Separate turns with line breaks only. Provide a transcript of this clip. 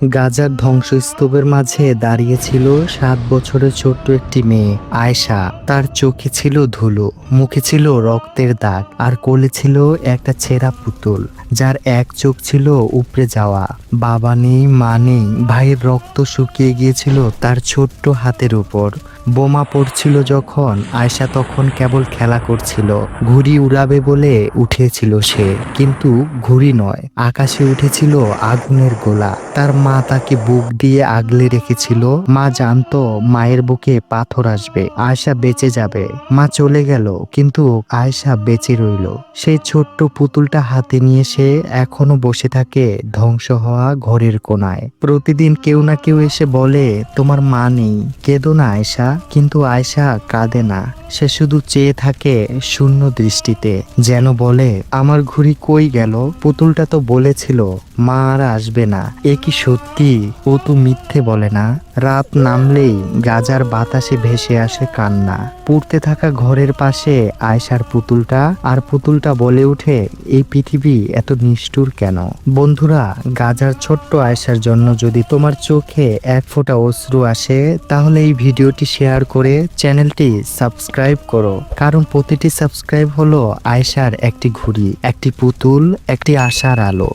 গাজার ধ্বংসস্তূপের মাঝে দাঁড়িয়েছিল 7 বছরের ছোট্ট একটি মেয়ে আয়েশা। তার চোখে ছিল ধুলো, মুখে ছিল রক্তের দাগ, আর কোলে ছিল একটা ছেঁড়া পুতুল যার এক চোখ ছিল উপড়ে যাওয়া। বাবা নেই, মা নেই, ভাইয়ের রক্ত শুকিয়ে গিয়েছিল তার ছোট্ট হাতের উপর। বোমা পড়ছিল যখন, আয়েশা তখন কেবল খেলা করছিল। ঘুড়ি উড়াবে বলে উঠেছিল সে, কিন্তু ঘুড়ি নয়, আকাশে উঠেছিল আগুনের গোলা। তার মা তাকে বুক দিয়ে আগলে রেখেছিল। মা জানতো মায়ের বুকে পাথর আসবে, আয়েশা বেঁচে যাবে। মা চলে গেল, কিন্তু আয়েশা বেঁচে রইল। সেই ছোট্ট পুতুলটা হাতে নিয়ে সে এখনো বসে থাকে ধ্বংস হওয়া ঘরের কোনায়। প্রতিদিন কেউ না কেউ এসে বলে, তোমার মা নেই, কেঁদো না আয়েশা। কিন্তু আয়েশা কাঁদে না, সে শুধু চেয়ে থাকে শূন্য দৃষ্টিতে, যেন বলে, আমার ঘুড়ি কই গেল? পুতুলটা তো বলেছিল মা আর আসবে না। এ কি সত্যি? ও তো মিথ্যে বলে না। রাত নামলেই গাজার বাতাসে ভেসে আসে কান্না। পুড়তে থাকা ঘরের পাশে আয়েশার পুতুলটা, আর পুতুলটা বলে ওঠে, এই পৃথিবী এত নিষ্ঠুর কেন? বন্ধুরা, গাজার ছোট্ট আয়েশার জন্য যদি তোমার চোখে এক ফোঁটা অশ্রু আসে, তাহলে এই ভিডিওটি শেয়ার করে চ্যানেলটি সাবস্ক্রাইব করো। কারণ প্রতিটি সাবস্ক্রাইব হলো আয়েশার একটি ঘুড়ি, একটি পুতুল, একটি আশার আলো।